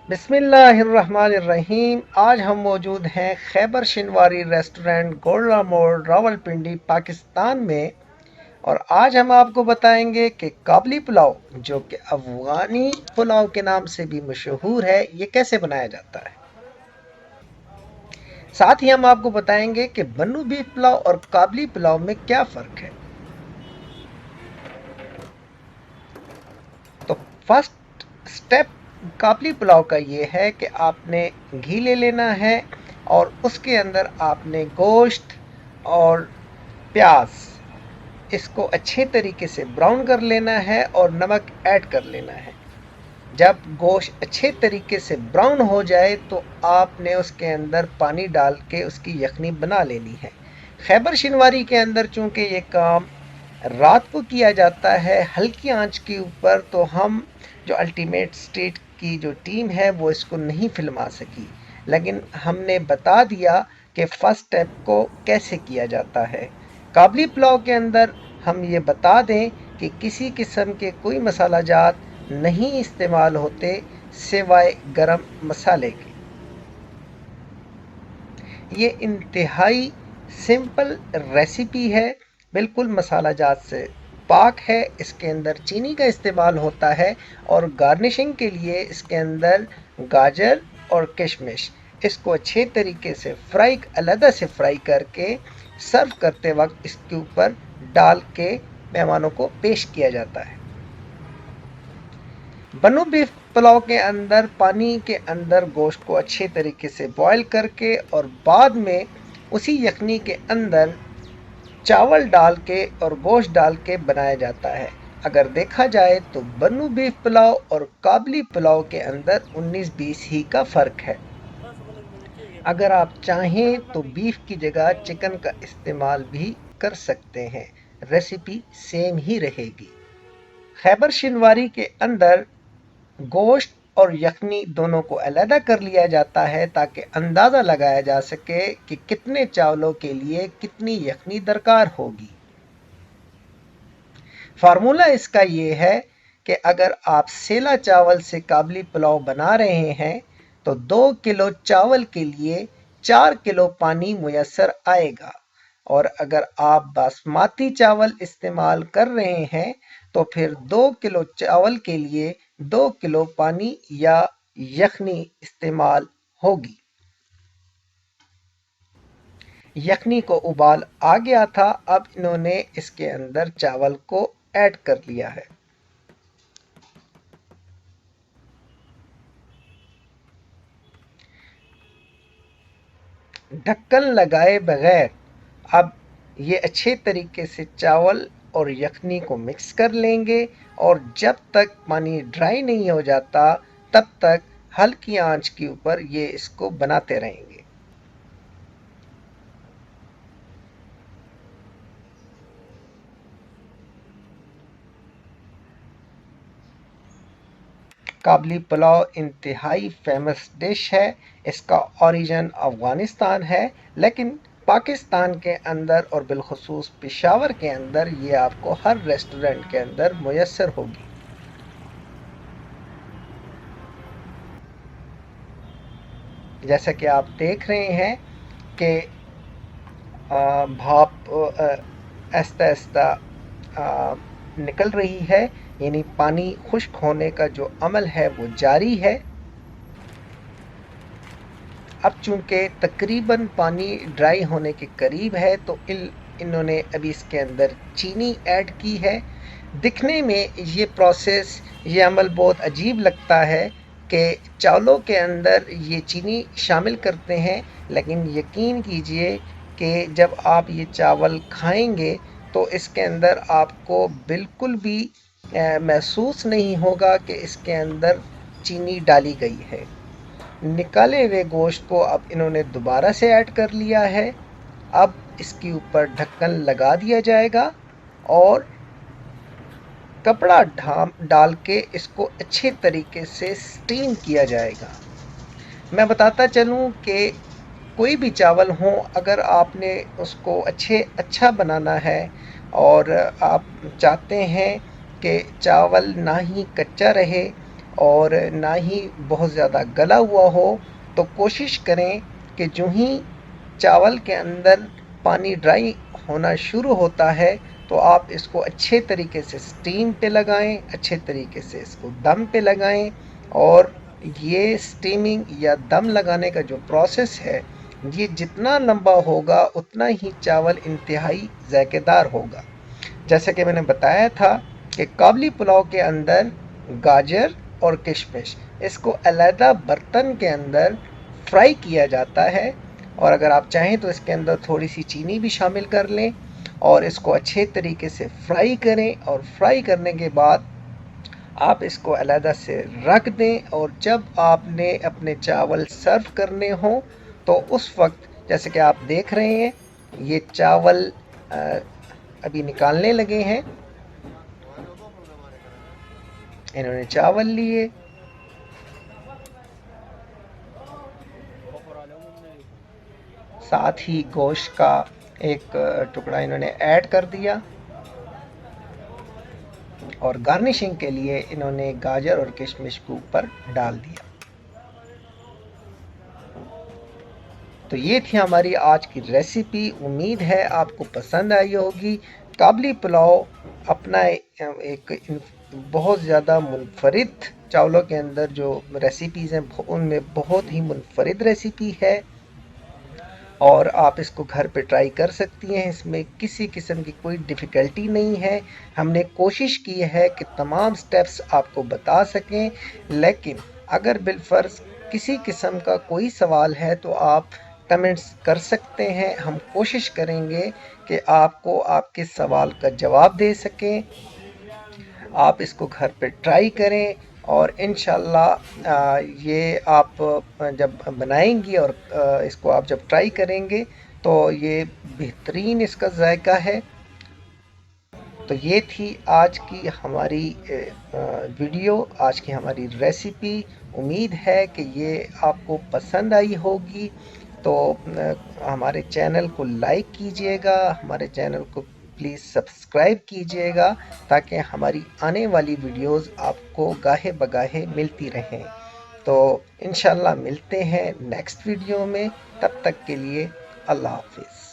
बिस्मिल्लाहिर्रहमानिर्रहीम। आज हम मौजूद हैं खैबर शिनवारी रेस्टोरेंट गोल्डा मोड़ रावलपिंडी पाकिस्तान में। और आज हम आपको बताएंगे कि काबली पुलाव जो कि अफगानी पुलाव के नाम से भी मशहूर है, ये कैसे बनाया जाता है। साथ ही हम आपको बताएंगे कि बन्नू बीफ पुलाव और काबली पुलाव में क्या फ़र्क है। तो फर्स्ट स्टेप काबली पुलाव का ये है कि आपने घी ले लेना है और उसके अंदर आपने गोश्त और प्याज इसको अच्छे तरीके से ब्राउन कर लेना है और नमक ऐड कर लेना है। जब गोश्त अच्छे तरीके से ब्राउन हो जाए तो आपने उसके अंदर पानी डाल के उसकी यखनी बना लेनी है। खैबर शिनवारी के अंदर चूंकि ये काम रात को किया जाता है हल्की आंच के ऊपर, तो हम जो अल्टीमेट स्टेट की जो टीम है वो इसको नहीं फिल्मा सकी, लेकिन हमने बता दिया कि फर्स्ट स्टेप को कैसे किया जाता है। काबली पुलाव के अंदर हम ये बता दें कि किसी किस्म के कोई मसाला जात नहीं इस्तेमाल होते सिवाय गरम मसाले के। ये इंतहाई सिंपल रेसिपी है, बिल्कुल मसाला जात से पाक है। इसके अंदर चीनी का इस्तेमाल होता है और गार्निशिंग के लिए इसके अंदर गाजर और किशमिश इसको अच्छे तरीके से अलग से फ्राई करके सर्व करते वक्त इसके ऊपर डाल के मेहमानों को पेश किया जाता है। बन्नू बीफ पुलाव के अंदर पानी के अंदर गोश्त को अच्छे तरीके से बॉईल करके और बाद में उसी यखनी के अंदर चावल डाल के और गोश्त डाल के बनाया जाता है। अगर देखा जाए तो बन्नू बीफ पुलाव और काबली पुलाव के अंदर 19-20 ही का फ़र्क है। अगर आप चाहें तो बीफ की जगह चिकन का इस्तेमाल भी कर सकते हैं, रेसिपी सेम ही रहेगी। खैबर शिनवारी के अंदर गोश्त और यखनी दोनों को अलहदा कर लिया जाता है ताकि अंदाज़ा लगाया जा सके कि कितने चावलों के लिए कितनी यखनी दरकार होगी। फार्मूला इसका ये है कि अगर आप सेला चावल से काबली पुलाव बना रहे हैं तो 2 किलो चावल के लिए 4 किलो पानी मुयस्सर आएगा, और अगर आप बासमती चावल इस्तेमाल कर रहे हैं तो फिर 2 किलो चावल के लिए 2 किलो पानी या यखनी इस्तेमाल होगी। यखनी को उबाल आ गया था, अब इन्होंने इसके अंदर चावल को ऐड कर लिया है। ढक्कन लगाए बगैर अब ये अच्छे तरीके से चावल और यखनी को मिक्स कर लेंगे, और जब तक पानी ड्राई नहीं हो जाता तब तक हल्की आंच के ऊपर ये इसको बनाते रहेंगे। काबली पुलाव इंतहाई फेमस डिश है। इसका ओरिजिन अफ़गानिस्तान है, लेकिन पाकिस्तान के अंदर और बिलखुसूस पेशावर के अंदर ये आपको हर रेस्टोरेंट के अंदर मुयस्सर होगी। जैसा कि आप देख रहे हैं कि भाप आहिस्ता आहिस्ता निकल रही है, यानी पानी खुश्क होने का जो अमल है वो जारी है। अब चूंकि तकरीबन पानी ड्राई होने के करीब है तो इन्होंने अभी इसके अंदर चीनी ऐड की है। दिखने में ये प्रोसेस, ये अमल बहुत अजीब लगता है कि चावलों के अंदर ये चीनी शामिल करते हैं, लेकिन यकीन कीजिए कि जब आप ये चावल खाएंगे तो इसके अंदर आपको बिल्कुल भी महसूस नहीं होगा कि इसके अंदर चीनी डाली गई है। निकाले हुए गोश्त को अब इन्होंने दोबारा से ऐड कर लिया है। अब इसके ऊपर ढक्कन लगा दिया जाएगा और कपड़ा डाल के इसको अच्छे तरीके से स्टीम किया जाएगा। मैं बताता चलूँ कि कोई भी चावल हो, अगर आपने उसको अच्छा बनाना है और आप चाहते हैं कि चावल ना ही कच्चा रहे और ना ही बहुत ज़्यादा गला हुआ हो। तो कोशिश करें कि जो ही चावल के अंदर पानी ड्राई होना शुरू होता है तो आप इसको अच्छे तरीके से स्टीम पे लगाएं, अच्छे तरीके से इसको दम पे लगाएं। और ये स्टीमिंग या दम लगाने का जो प्रोसेस है, ये जितना लंबा होगा उतना ही चावल इंतहाई जायकेदार होगा। जैसे कि मैंने बताया था कि काबली पुलाव के अंदर गाजर और किशमिश इसको अलहदा बर्तन के अंदर फ्राई किया जाता है। और अगर आप चाहें तो इसके अंदर थोड़ी सी चीनी भी शामिल कर लें और इसको अच्छे तरीके से फ्राई करें। और फ्राई करने के बाद आप इसको अलहदा से रख दें। और जब आपने अपने चावल सर्व करने हों तो उस वक्त, जैसे कि आप देख रहे हैं, ये चावल अभी निकालने लगे हैं। इन्होंने चावल लिए, साथ ही गोश्त का एक टुकड़ा इन्होंने ऐड कर दिया और गार्निशिंग के लिए इन्होंने गाजर और किशमिश को ऊपर डाल दिया। तो ये थी हमारी आज की रेसिपी। उम्मीद है आपको पसंद आई होगी। काबली पुलाव अपना एक बहुत ज़्यादा मुनफरिद, चावलों के अंदर जो रेसिपीज़ हैं उनमें बहुत ही मुनफरिद रेसिपी है और आप इसको घर पे ट्राई कर सकती हैं। इसमें किसी किस्म की कोई डिफ़िकल्टी नहीं है। हमने कोशिश की है कि तमाम स्टेप्स आपको बता सकें, लेकिन अगर बिलफ़र्ज़ किसी किस्म का कोई सवाल है तो आप कमेंट्स कर सकते हैं। हम कोशिश करेंगे कि आपको आपके सवाल का जवाब दे सकें। आप इसको घर पे ट्राई करें और इंशाल्लाह ये आप जब बनाएंगी और इसको आप जब ट्राई करेंगे तो ये बेहतरीन इसका जायका है। तो ये थी आज की हमारी वीडियो, आज की हमारी रेसिपी। उम्मीद है कि ये आपको पसंद आई होगी। तो हमारे चैनल को लाइक कीजिएगा, हमारे चैनल को प्लीज़ सब्सक्राइब कीजिएगा ताकि हमारी आने वाली वीडियोस आपको गाहे बगाहे मिलती रहें। तो इंशाल्लाह मिलते हैं नेक्स्ट वीडियो में। तब तक के लिए अल्लाह हाफिज़।